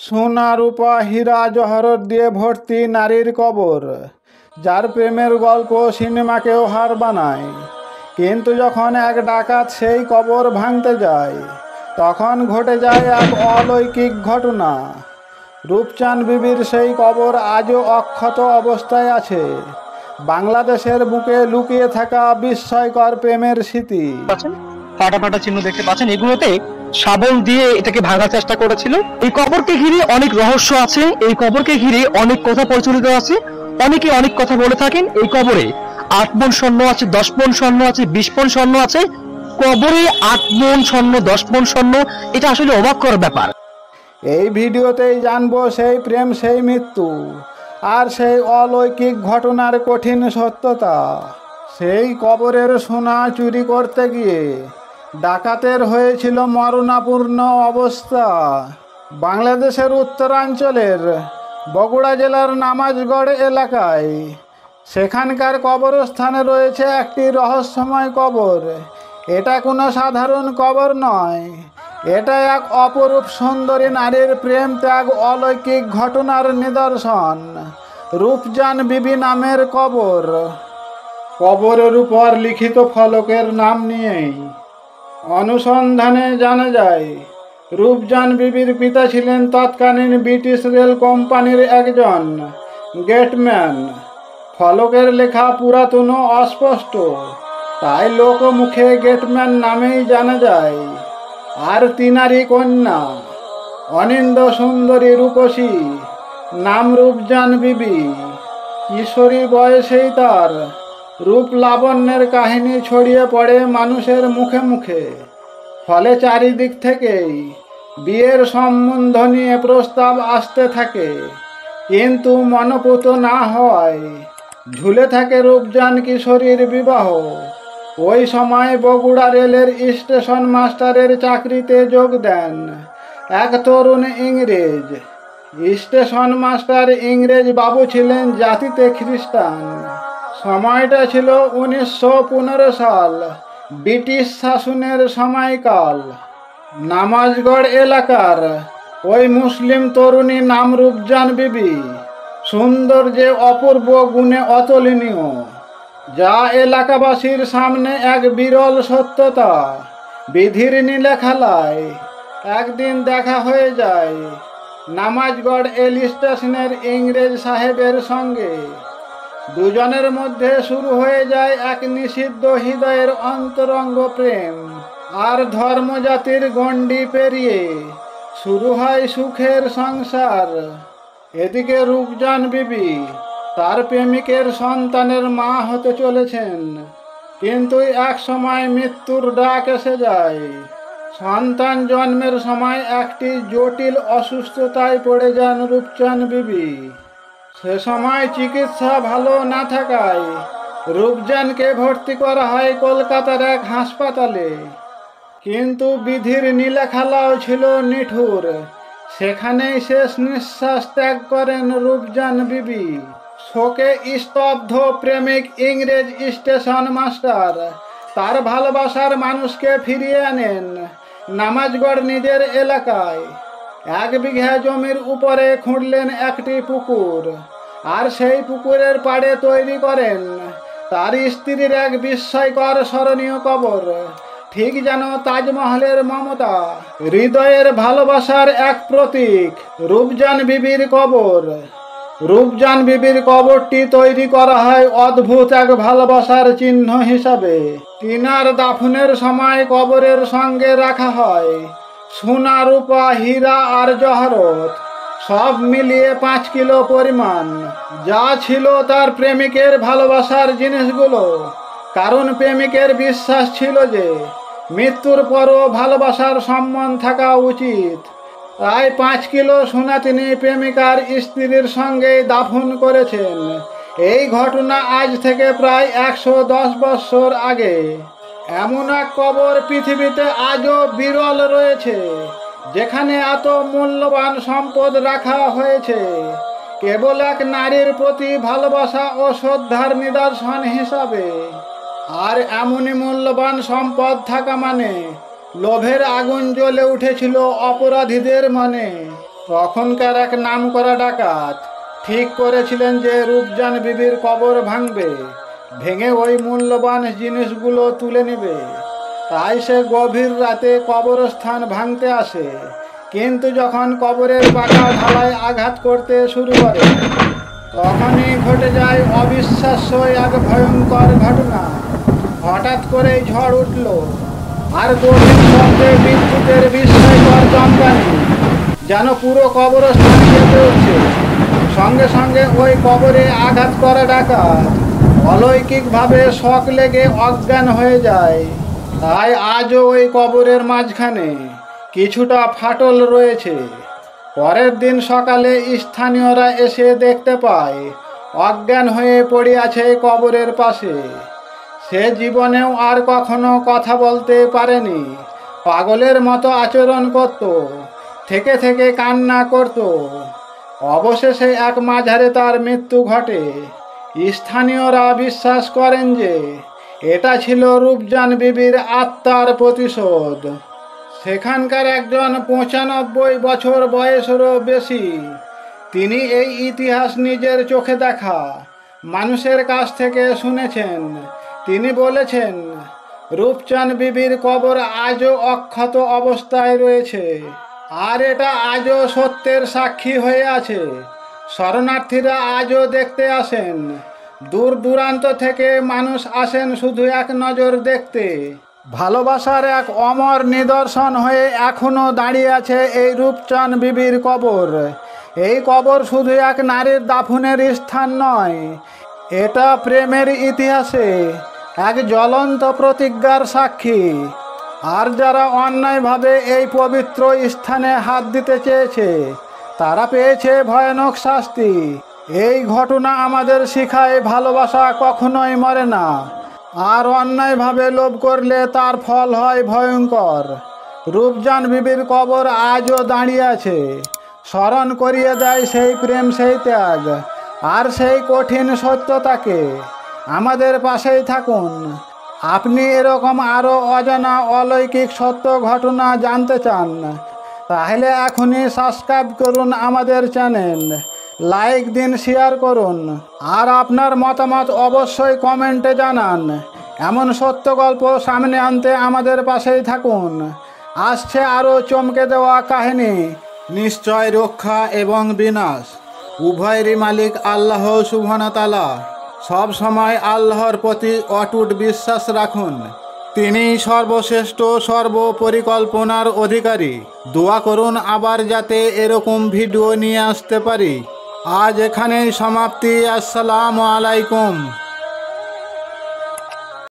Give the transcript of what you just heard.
সোনা রূপা হীরা জহরত দিয়ে ভর্তি নারীর কবর, যার প্রেমের গল্প সিনেমাকেও হার বানায়। কিন্তু যখন এক ডাকাত সেই কবর ভাঙতে যায়, তখন ঘটে যায় এক অলৌকিক ঘটনা। রূপচাঁদ বিবির সেই কবর আজও অক্ষত অবস্থায় আছে, বাংলাদেশের বুকে লুকিয়ে থাকা বিস্ময়কর প্রেমের স্মৃতি। ফাটা ফাটা চিহ্ন দেখতে পাচ্ছেন, এগুলোতে শাবল দিয়ে এটাকে ভাঙার চেষ্টা করেছিল। এই কবরকে ঘিরে অনেক রহস্য আছে, এই কবরকে ঘিরে অনেক কথা প্রচলিত আছে। অনেকে অনেক কথা বলে থাকেন। এই কবরে 8 মণ স্বর্ণ আছে, 10 মণ স্বর্ণ আছে, 20 মণ স্বর্ণ আছে। কবরে 8 মণ স্বর্ণ, 10 মণ স্বর্ণ, এটা আসলে অবাক করার ব্যাপার। এই ভিডিওতেই জানবো সেই প্রেম, সেই মৃত্যু, আর সেই অলৌকিক ঘটনার কঠিন সত্যতা। সেই কবরের সোনা চুরি করতে গিয়ে ডাকাতের হয়েছিল মরণাপূর্ণ অবস্থা। বাংলাদেশের উত্তরাঞ্চলের বগুড়া জেলার নামাজগড় এলাকায় সেখানকার কবরস্থানে রয়েছে একটি রহস্যময় কবর। এটা কোনো সাধারণ কবর নয়, এটা এক অপরূপ সুন্দরী নারীর প্রেম ত্যাগ অলৌকিক ঘটনার নিদর্শন। রূপচাঁদ বিবি নামের কবর। কবরের উপর লিখিত ফলকের নাম নিয়েই অনুসন্ধানে জানা যায়, রূপচাঁদ বিবির পিতা ছিলেন তৎকালীন ব্রিটিশ রেল কোম্পানির একজন গেটম্যান। ফলকের লেখা পুরাতন ও অস্পষ্ট, তাই লোকমুখে গেটম্যান নামেই জানা যায়। আর তিনারই কন্যা অনিন্দ সুন্দরী রূপসী, নাম রূপচাঁদ বিবি। কিশোরী বয়সেই তার রূপ লাবণ্যের কাহিনী ছড়িয়ে পড়ে মানুষের মুখে মুখে। ফলে চারিদিক থেকেই বিয়ের সম্বন্ধ নিয়ে প্রস্তাব আসতে থাকে, কিন্তু মনোপুত না হওয়ায় ঝুলে থাকে রূপচাঁদ কিশোরীর বিবাহ। ওই সময় বগুড়া রেলের স্টেশন মাস্টারের চাকরিতে যোগ দেন এক তরুণ ইংরেজ। স্টেশন মাস্টার ইংরেজ বাবু ছিলেন জাতিতে খ্রিস্টান। সময়টা ছিল 1915 সাল, ব্রিটিশ শাসনের সময়কাল। নামাজগড় এলাকার ওই মুসলিম তরুণী নাম রূপচাঁদ বিবি সৌন্দর্যে অপূর্ব, গুণে অতুলনীয়, যা এলাকাবাসীর সামনে এক বিরল সত্যতা। বিধির নীলে খেলায় একদিন দেখা হয়ে যায় নামাজগড় রেল স্টেশনের ইংরেজ সাহেবের সঙ্গে। দুজনের মধ্যে শুরু হয়ে যায় এক নিষিদ্ধ হৃদয়ের অন্তরঙ্গ প্রেম। আর ধর্মজাতির গণ্ডি পেরিয়ে শুরু হয় সুখের সংসার। এদিকে রূপচাঁদ বিবি তার প্রেমিকের সন্তানের মা হতে চলেছেন, কিন্তু এক সময় মৃত্যুর ডাক এসে যায়। সন্তান জন্মের সময় একটি জটিল অসুস্থতায় পড়ে যান রূপচাঁদ বিবি। সে সময় চিকিৎসা ভালো না থাকায় রূপচাঁদকে ভর্তি করা হয় কলকাতার এক হাসপাতালে। কিন্তু বিধির নীলেখালাও ছিল নিঠুর, সেখানেই শেষ নিঃশ্বাস ত্যাগ করেন রূপচাঁদ বিবি। শোকে স্তব্ধ প্রেমিক ইংরেজ স্টেশন মাস্টার তার ভালোবাসার মানুষকে ফিরিয়ে আনেন নামাজগড় নিজের এলাকায়। 1 বিঘা জমির উপরে খুঁড়লেন একটি পুকুর, আর সেই পুকুরের পাড়ে তৈরি করেন তার স্ত্রীর এক বিস্ময়কর স্মরণীয় কবর। ঠিক যেন তাজমহলের মমতা, হৃদয়ের ভালোবাসার এক প্রতীক। রূপচাঁদ বিবির কবর। রূপচাঁদ বিবির কবরটি তৈরি করা হয় অদ্ভুত এক ভালোবাসার চিহ্ন হিসাবে। তিনার দাফনের সময় কবরের সঙ্গে রাখা হয় সোনা রূপা হীরা আর জহরত, সব মিলিয়ে 5 কিলো পরিমাণ, যা ছিল তার প্রেমিকের ভালোবাসার জিনিসগুলো। কারণ প্রেমিকের বিশ্বাস ছিল যে মৃত্যুর পরও ভালোবাসার সম্মান থাকা উচিত। তাই 5 কিলো সোনা তিনি প্রেমিকার স্ত্রীর সঙ্গে দাফন করেছেন। এই ঘটনা আজ থেকে প্রায় 110 বছর আগে। এমন এক কবর পৃথিবীতে আজও বিরল রয়েছে, যেখানে এত মূল্যবান সম্পদ রাখা হয়েছে কেবল এক নারীর প্রতি ভালোবাসা ও শ্রদ্ধার নিদর্শন হিসাবে। আর এমনই মূল্যবান সম্পদ থাকা মানে লোভের আগুন জ্বলে উঠেছিল অপরাধীদের মনে। তখনকার এক নামকরা ডাকাত ঠিক করেছিলেন যে রূপজান বিবির কবর ভাঙবে, ভেঙে ওই মূল্যবান জিনিসগুলো তুলে নেবে। তাই সে গভীর রাতে কবরস্থান ভাঙতে আসে, কিন্তু যখন কবরের পাকা ঢালাই আঘাত করতে শুরু করে, তখনই ঘটে যায় অবিশ্বাস্য এক ভয়ঙ্কর ঘটনা। হঠাৎ করেই ঝড় উঠল, আর গভীর শব্দে বিদ্যুতের বিস্ময়কর চমকানি যেন পুরো কবরস্থান কেঁপে উঠছে। সঙ্গে সঙ্গে ওই কবরে আঘাত করা ডাকাত অলৌকিকভাবে শক লেগে অজ্ঞান হয়ে যায়। তাই আজও ওই কবরের মাঝখানে কিছুটা ফাটল রয়েছে। পরের দিন সকালে স্থানীয়রা এসে দেখতে পায় অজ্ঞান হয়ে পড়ে আছে কবরের পাশে। সে জীবনেও আর কখনো কথা বলতে পারেনি, পাগলের মতো আচরণ করত, থেকে থেকে কান্না করত। অবশেষে এক মাঝারে তার মৃত্যু ঘটে। স্থানীয়রা বিশ্বাস করেন যে এটা ছিল রূপজান বিবির আত্মার প্রতিশোধ। সেখানকার একজন ৯৫ বছর বয়সেরও বেশি, তিনি এই ইতিহাস নিজের চোখে দেখা মানুষের কাছ থেকে শুনেছেন। তিনি বলেছেন, রূপচাঁদ বিবির কবর আজও অক্ষত অবস্থায় রয়েছে, আর এটা আজও সত্যের সাক্ষী হয়ে আছে। শরণার্থীরা আজও দেখতে আসেন, দূর দূরান্ত থেকে মানুষ আসেন শুধু এক নজর দেখতে। ভালোবাসার এক অমর নিদর্শন হয়ে এখনো দাঁড়িয়ে আছে এই রূপচাঁদ বিবির কবর। এই কবর শুধু এক নারীর দাফনের স্থান নয়, এটা প্রেমের ইতিহাসে এক জ্বলন্ত প্রতিজ্ঞার সাক্ষী। আর যারা অন্যায়ভাবে এই পবিত্র স্থানে হাত দিতে চেয়েছে, তারা পেয়েছে ভয়ানক শাস্তি। এই ঘটনা আমাদের শেখায় ভালোবাসা কখনোই মরে না, আর অন্যায়ভাবে লোভ করলে তার ফল হয় ভয়ঙ্কর। রূপজান বিবির কবর আজও দাঁড়িয়ে আছে, স্মরণ করিয়ে দেয় সেই প্রেম, সেই ত্যাগ আর সেই কঠিন সত্যতাকে। আমাদের পাশেই থাকুন। আপনি এরকম আরও অজানা অলৌকিক সত্য ঘটনা জানতে চান, তাহলে এখনই সাবস্ক্রাইব করুন আমাদের চ্যানেল, লাইক দিন, শেয়ার করুন, আর আপনার মতামত অবশ্যই কমেন্টে জানান। এমন সত্য গল্প সামনে আনতে আমাদের পাশেই থাকুন। আসছে আরও চমকে দেওয়া কাহিনী। নিশ্চয় রক্ষা এবং বিনাশ উভয়েরই মালিক আল্লাহ সুবহানাহু ওয়া তাআলা। সব সময় আল্লাহর প্রতি অটুট বিশ্বাস রাখুন। তিনি সর্বশ্রেষ্ঠ, সর্বপরিকল্পনার অধিকারী। দোয়া করুন আবার যাতে এরকম ভিডিও নিয়ে আসতে পারি। আজ এখানেই সমাপ্তি। আসসালামু আলাইকুম।